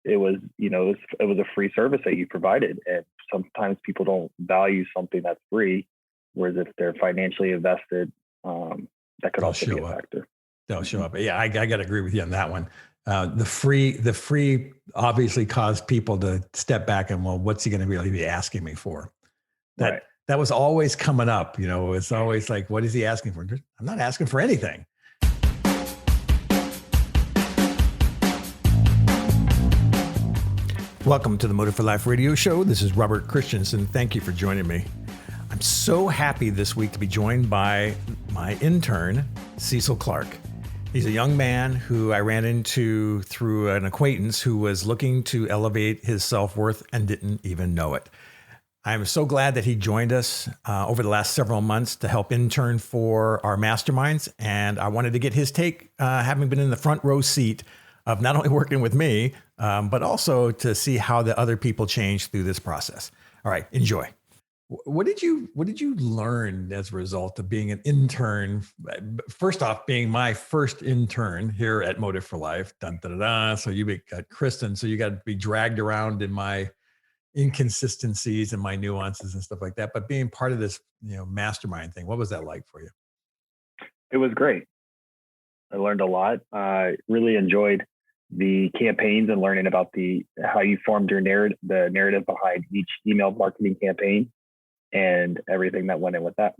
it was, it was a free service that you provided. And sometimes people don't value something that's free, whereas if they're financially invested, that could They'll also be show a up. factor. They'll show up. Yeah, I got to agree with you on that one. The free obviously caused people to step back and, well, what's he going to really be asking me for? Right. That was always coming up. It's always like, what is he asking for? I'm not asking for anything. Welcome to the Motive for Life radio show. This is Robert Christiansen. Thank you for joining me. I'm so happy this week to be joined by my intern, Cecil Clark. He's a young man who I ran into through an acquaintance who was looking to elevate his self-worth and didn't even know it. I'm so glad that he joined us over the last several months to help intern for our masterminds. And I wanted to get his take, having been in the front row seat of not only working with me, but also to see how the other people change through this process. All right, enjoy. What did you learn as a result of being an intern? First off, being my first intern here at Motive for Life. Dun, dun, dun, dun. So you got Kristen, so you got to be dragged around in my inconsistencies and my nuances and stuff like that. But being part of this, mastermind thing, what was that like for you? It was great. I learned a lot. I really enjoyed the campaigns and learning about how you formed your narrative, the narrative behind each email marketing campaign, and everything that went in with that.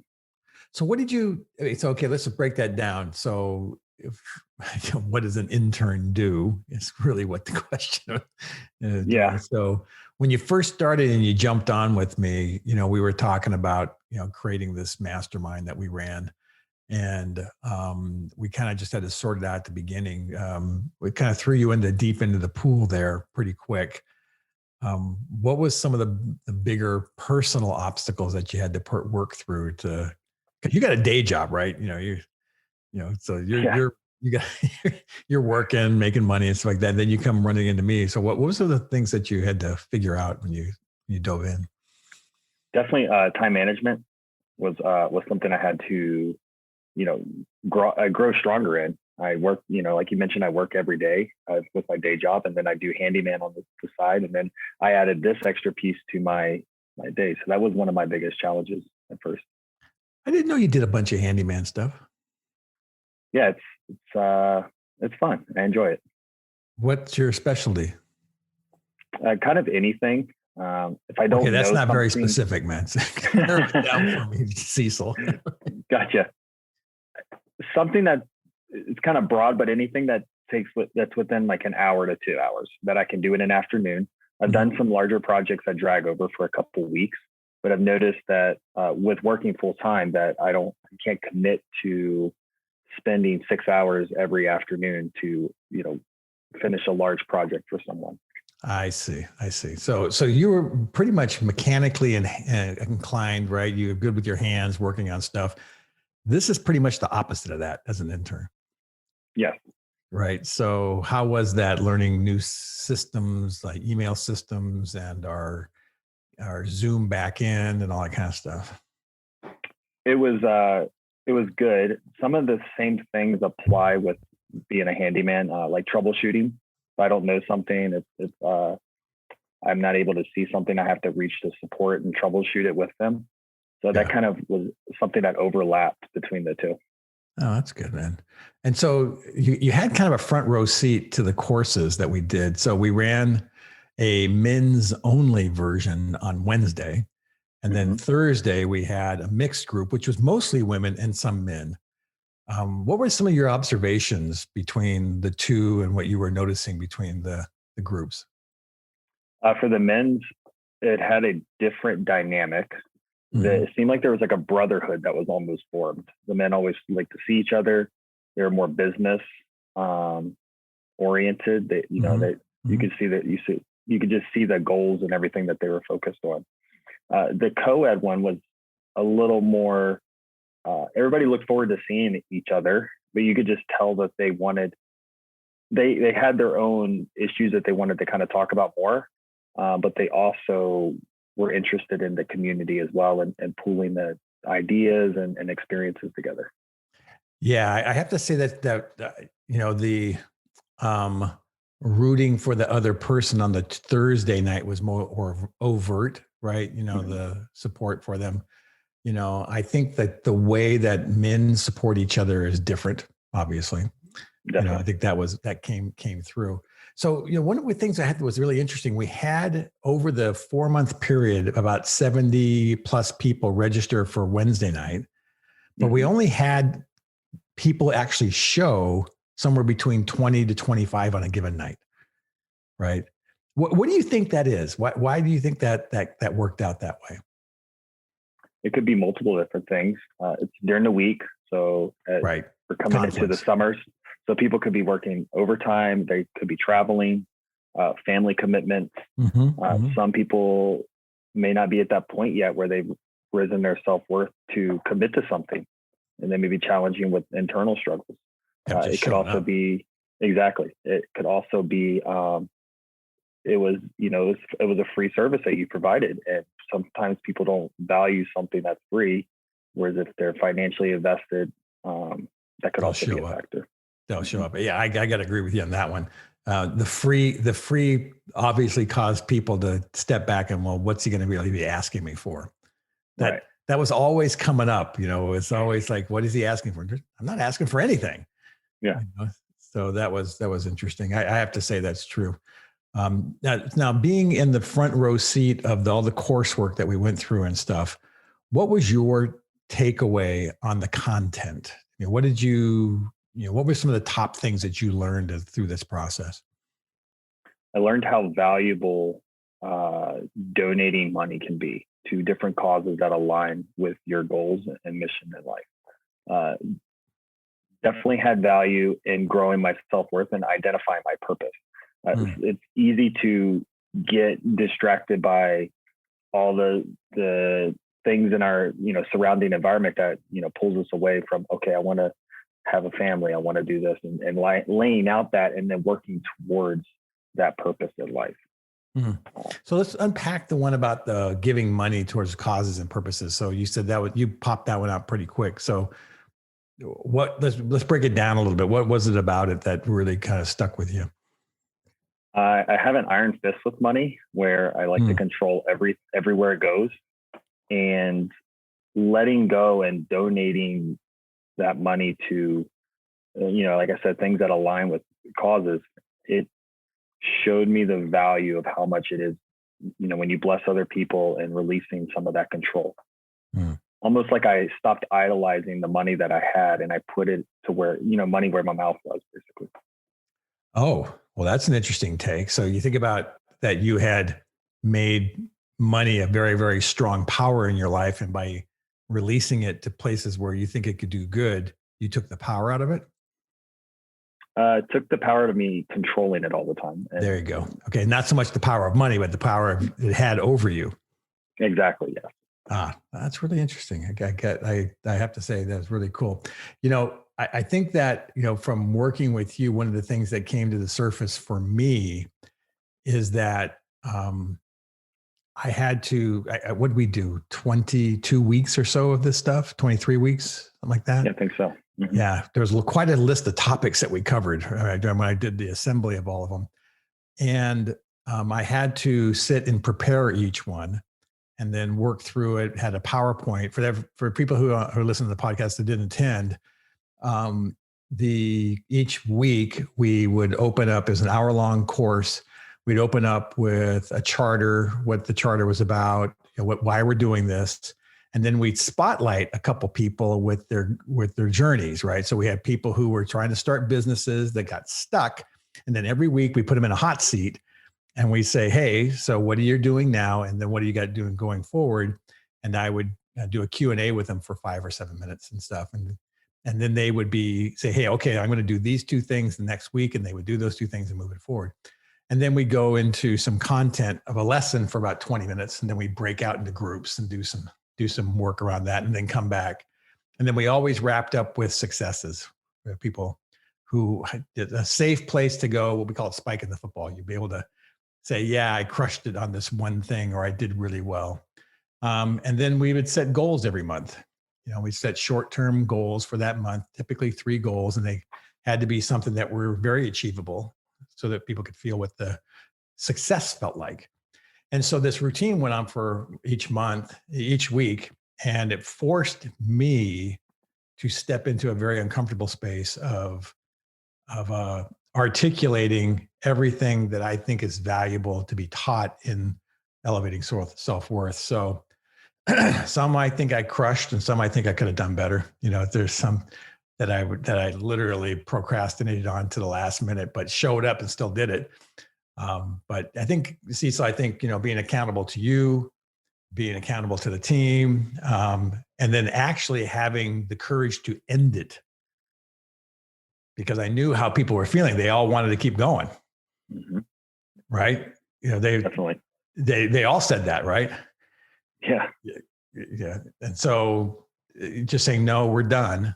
So okay, let's break that down. So what does an intern do? Is really what the question is. Yeah. So when you first started and you jumped on with me, we were talking about, creating this mastermind that we ran. And we kind of just had to sort it out at the beginning. We kind of threw you deep into the pool there pretty quick. What was some of the bigger personal obstacles that you had to work through because you got a day job, right? So you're working, making money and stuff like that. And then you come running into me. So what was some of the things that you had to figure out when you dove in? Definitely time management was something I had to, grow stronger in. I work, like you mentioned, I work every day with my day job, and then I do handyman on the side. And then I added this extra piece to my day. So that was one of my biggest challenges at first. I didn't know you did a bunch of handyman stuff. Yeah, it's fun. I enjoy it. What's your specialty? Kind of anything. If I don't, okay, that's know not very specific, man. Narrow it down for me, Cecil. Gotcha. Something that it's kind of broad, but anything that's within like an hour to 2 hours that I can do in an afternoon. I've done some larger projects that drag over for a couple of weeks, but I've noticed that with working full time that I can't commit to spending 6 hours every afternoon to, finish a large project for someone. I see. So you were pretty much mechanically inclined, right? You're good with your hands working on stuff. This is pretty much the opposite of that as an intern. Yeah. Right. So how was that, learning new systems like email systems and our Zoom backend and all that kind of stuff? It was good. Some of the same things apply with being a handyman, like troubleshooting. If I don't know something, if I'm not able to see something, I have to reach to support and troubleshoot it with them. So that kind of was something that overlapped between the two. Oh, that's good, man. And so you had kind of a front row seat to the courses that we did. So we ran a men's only version on Wednesday. And then Thursday we had a mixed group, which was mostly women and some men. What were some of your observations between the two and what you were noticing between the groups? For the men's, it had a different dynamic. It seemed like there was like a brotherhood that was almost formed. The men always like to see each other. They were more business oriented. You could see that you could just see the goals and everything that they were focused on. The co-ed one was a little more. Everybody looked forward to seeing each other, but you could just tell that they had their own issues that they wanted to kind of talk about more, but they also were interested in the community as well and pooling the ideas and experiences together. Yeah, I have to say that rooting for the other person on the Thursday night was more overt, right? The support for them. I think that the way that men support each other is different, obviously. Definitely. I think that came through. So, one of the things I had that was really interesting, we had over the 4-month period, about 70 plus people register for Wednesday night, but we only had people actually show somewhere between 20 to 25 on a given night. Right. What do you think that is? Why do you think that worked out that way? It could be multiple different things. It's during the week. So right. We're coming into the summers. So people could be working overtime. They could be traveling, family commitments. Some people may not be at that point yet where they've risen their self-worth to commit to something. And they may be challenging with internal struggles. It could also be, exactly. It could also be, it was a free service that you provided. And sometimes people don't value something that's free. Whereas if they're financially invested, that could also be a factor. They'll show up. Yeah, I got to agree with you on that one. The free obviously caused people to step back and, well, what's he going to really be asking me for? That was always coming up. It's always like, what is he asking for? I'm not asking for anything. Yeah. So that was interesting. I have to say that's true. Now being in the front row seat of all the coursework that we went through and stuff, what was your takeaway on the content? What did what were some of the top things that you learned through this process? I learned how valuable donating money can be to different causes that align with your goals and mission in life. Definitely had value in growing my self-worth and identifying my purpose. It's easy to get distracted by all the things in our surrounding environment that pulls us away from, okay, I want to have a family, I want to do this, and laying out that and then working towards that purpose in life. So let's unpack the one about the giving money towards causes and purposes. So you said you popped that one out pretty quick. So let's break it down a little bit. What was it about it that really kind of stuck with you? I have an iron fist with money where I like to control everywhere it goes, and letting go and donating that money to, like I said, things that align with causes. It showed me the value of how much it is, when you bless other people and releasing some of that control. Almost like I stopped idolizing the money that I had and I put it to where, money where my mouth was, basically. Oh, well, that's an interesting take. So you think about that you had made money a very, very strong power in your life. And by releasing it to places where you think it could do good, you took the power out of it? It took the power out of me controlling it all the time. There you go. Okay. Not so much the power of money, but the power it had over you. Exactly. Yeah. That's really interesting. I have to say that's really cool. I think that, from working with you, one of the things that came to the surface for me is that I had to, what did we do? 22 weeks or so of this stuff, 23 weeks, something like that? Yeah, I think so. Yeah, there was quite a list of topics that we covered when I did the assembly of all of them. And I had to sit and prepare each one and then work through it, had a PowerPoint. For people who listen to the podcast that didn't attend, each week we would open up as an hour-long course. We'd open up with a charter, what the charter was about, why we're doing this. And then we'd spotlight a couple people with their journeys, right? So we had people who were trying to start businesses that got stuck. And then every week we put them in a hot seat and we say, hey, so what are you doing now? And then what do you got doing going forward? And I would do a Q&A with them for 5 or 7 minutes and stuff. And then they would say, hey, okay, I'm going to do these 2 things the next week. And they would do those 2 things and move it forward. And then we go into some content of a lesson for about 20 minutes. And then we break out into groups and do some work around that and then come back. And then we always wrapped up with successes. We have people who did a safe place to go, what we call it spike in the football. You'd be able to say, yeah, I crushed it on this one thing, or I did really well. And then we would set goals every month. We set short-term goals for that month, typically 3 goals, and they had to be something that were very achievable. so that people could feel what the success felt like. And so this routine went on for each week, and it forced me to step into a very uncomfortable space of articulating everything that I think is valuable to be taught in elevating self-worth. So some I think I crushed, and some I think I could have done better. There's some that I literally procrastinated on to the last minute, but showed up and still did it. But I think, Cecil, being accountable to you, being accountable to the team, and then actually having the courage to end it, because I knew how people were feeling. They all wanted to keep going, right? Definitely. They all said that, right? Yeah. Yeah. And so just saying, no, we're done,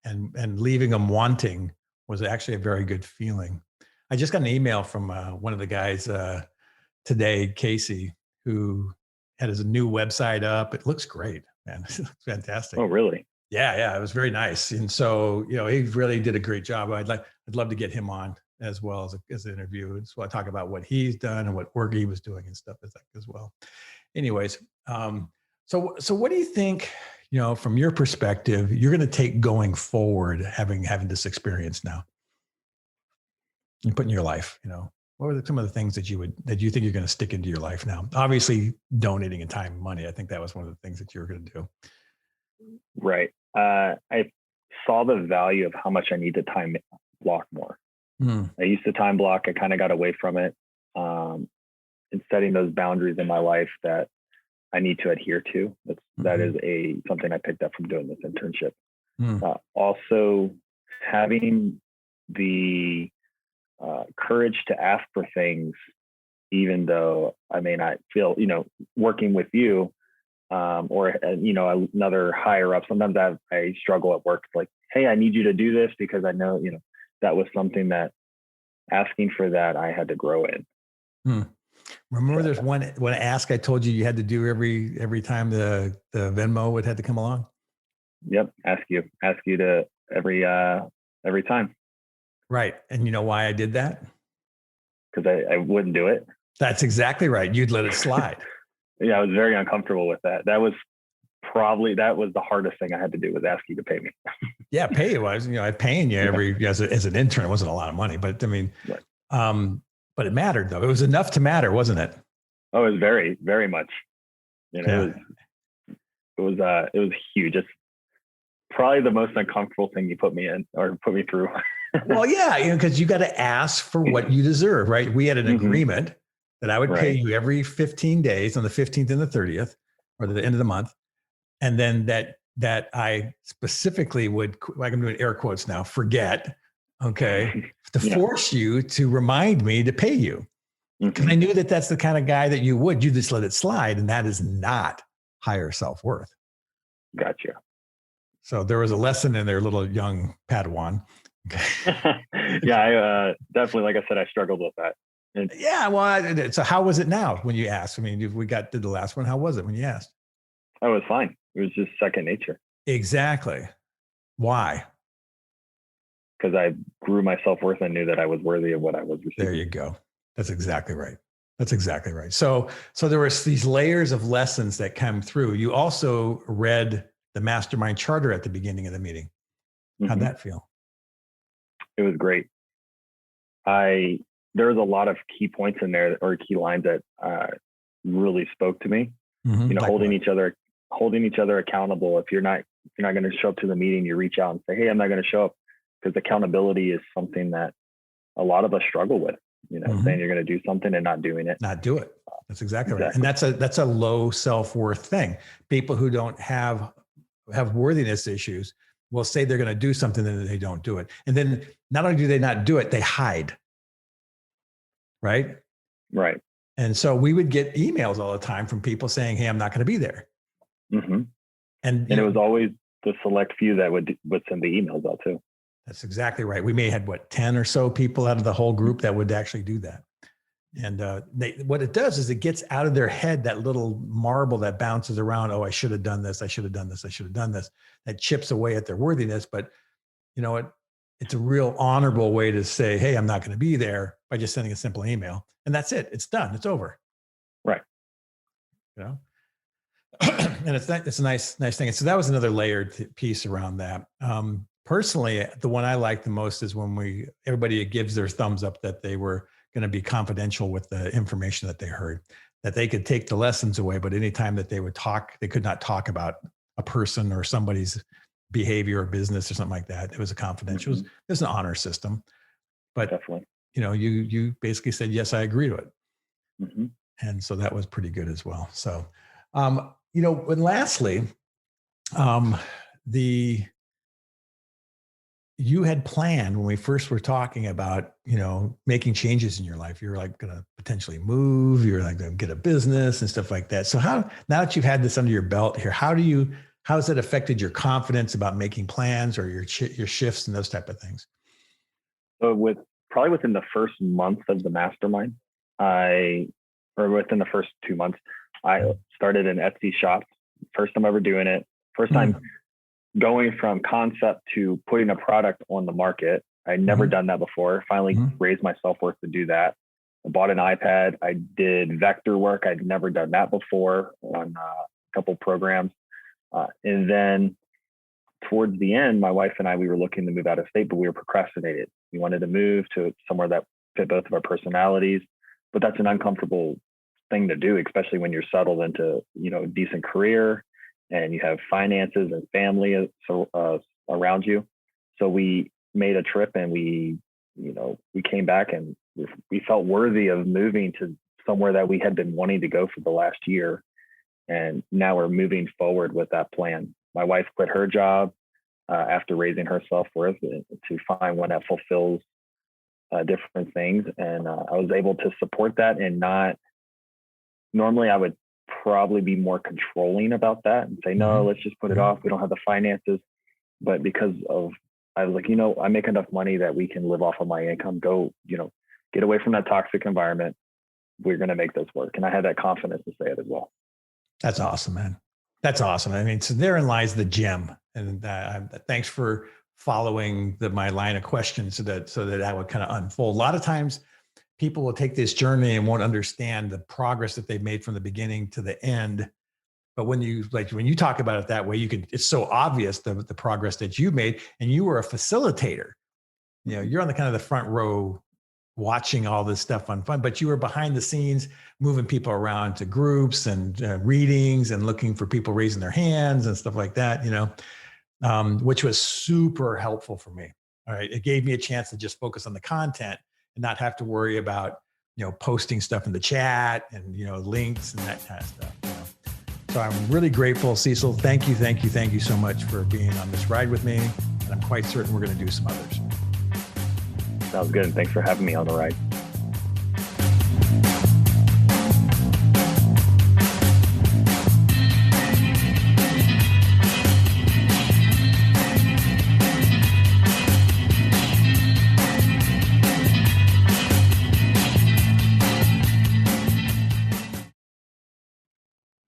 and leaving them wanting was actually a very good feeling. I just got an email from one of the guys today, Casey, who had his new website up. It looks great, man. It looks fantastic. Oh, really? Yeah. It was very nice. And so, he really did a great job. I'd love to get him on as well as an interview. So I talk about what he's done and what work he was doing and stuff as well. Anyways, so what do you think, from your perspective, you're going to take going forward, having this experience now and put in your life? What are some of the things that you think you're going to stick into your life now? Obviously, donating in time and money. I think that was one of the things that you were going to do. Right. I saw the value of how much I need to time block more. I used to time block. I kind of got away from it, and setting those boundaries in my life that I need to adhere to. That is something I picked up from doing this internship. Also, having the courage to ask for things, even though I may not feel, working with you or another higher up. Sometimes I struggle at work. Like, hey, I need you to do this because I know, that was something that asking for that I had to grow in. Remember, there's one ask I told you had to do every time the Venmo had to come along. Yep, ask you to every time. Right, and you know why I did that? Because I wouldn't do it. That's exactly right. You'd let it slide. Yeah, I was very uncomfortable with that. That was the hardest thing I had to do, was ask you to pay me. Yeah, pay you. I'm paying you as an intern. It wasn't a lot of money, but I mean, right. But it mattered though. It was enough to matter, wasn't it? Oh, it was very, very much. It was huge. It's probably the most uncomfortable thing you put me in or put me through. Well, yeah, because you got to ask for what you deserve, right? We had an agreement that I would pay you every 15 days on the 15th and the 30th, or the end of the month. And then that I specifically would, like I'm doing air quotes now, forget, to force you to remind me to pay you. Because I knew that that's the kind of guy that you just let it slide. And that is not higher self-worth. Gotcha. So there was a lesson in their little young Padawan. Yeah, I definitely, like I said, I struggled with that. Yeah, well, so how was it now when you asked? I mean, did the last one. How was it when you asked? Oh, it was fine. It was just second nature. Exactly. Why? Because I grew my self-worth and knew that I was worthy of what I was receiving. There you go. That's exactly right. So there was these layers of lessons that come through. You also read the Mastermind charter at the beginning of the meeting. How'd that feel? It was great. There was a lot of key points in there, or key lines that really spoke to me. Like holding each other accountable. If you're not going to show up to the meeting, you reach out and say, "Hey, I'm not going to show up," because accountability is something that a lot of us struggle with. Saying you're going to do something and not doing it. Not do it. That's exactly right. And that's a low self-worth thing. People who don't have worthiness issues will say they're going to do something and then they don't do it. And then not only do they not do it, they hide. Right. Right. And so we would get emails all the time from people saying, "Hey, I'm not going to be there." And it was always the select few that would send the emails out too. That's exactly right. We may have had 10 or so people out of the whole group that would actually do that. And what it does is it gets out of their head that little marble that bounces around. Oh, I should have done this. I should have done this. I should have done this. That chips away at their worthiness. But you know what? It's a real honorable way to say, "Hey, I'm not going to be there. by just sending a simple email, and that's it. It's done. It's over. Right. You know, and it's a nice thing. And so that was another layered piece around that. Personally, the one I like the most is when everybody gives their thumbs up that they were going to be confidential with the information that they heard, that they could take the lessons away, but anytime that they would talk, they could not talk about a person or somebody's behavior or business or something like that. It was a confidential. Mm-hmm. There's an honor system, but definitely, you basically said, yes, I agree to it. Mm-hmm. And so that was pretty good as well. So, and lastly, you had planned when we first were talking about, making changes in your life. You were like going to potentially move, you're like going to get a business and stuff like that. So now that you've had this under your belt here, how has it affected your confidence about making plans or your shifts and those type of things? So probably within the first month of the mastermind, or within the first 2 months, I started an Etsy shop. First time ever doing it. First time going from concept to putting a product on the market. I'd never done that before. Finally raised my self-worth to do that. I bought an iPad. I did vector work. I'd never done that before on a couple programs. And then towards the end, my wife and I, we were looking to move out of state, but we were procrastinated. We wanted to move to somewhere that fit both of our personalities, but that's an uncomfortable thing to do, especially when you're settled into, a decent career and you have finances and family around you. So we made a trip and we came back and we felt worthy of moving to somewhere that we had been wanting to go for the last year. And now we're moving forward with that plan. My wife quit her job after raising her self-worth to find one that fulfills different things. And I was able to support that and normally I would probably be more controlling about that and say, no, let's just put it off. We don't have the finances. But because I was like, I make enough money that we can live off of my income, go, get away from that toxic environment. We're going to make this work. And I had that confidence to say it as well. That's awesome, man. That's awesome. I mean, so therein lies the gem. And thanks for following my line of questions so that would kind of unfold. A lot of times people will take this journey and won't understand the progress that they've made from the beginning to the end. But when you talk about it that way, it's so obvious the progress that you made, and you were a facilitator. You're on the kind of the front row watching all this stuff unfold, but you were behind the scenes, moving people around to groups and readings and looking for people raising their hands and stuff like that, which was super helpful for me. All right. It gave me a chance to just focus on the content and not have to worry about, posting stuff in the chat and, links and that kind of stuff. So I'm really grateful, Cecil. Thank you so much for being on this ride with me. And I'm quite certain we're going to do some others. Sounds good. And thanks for having me on the ride.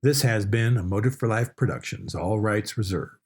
This has been a Motive for Life Productions, all rights reserved.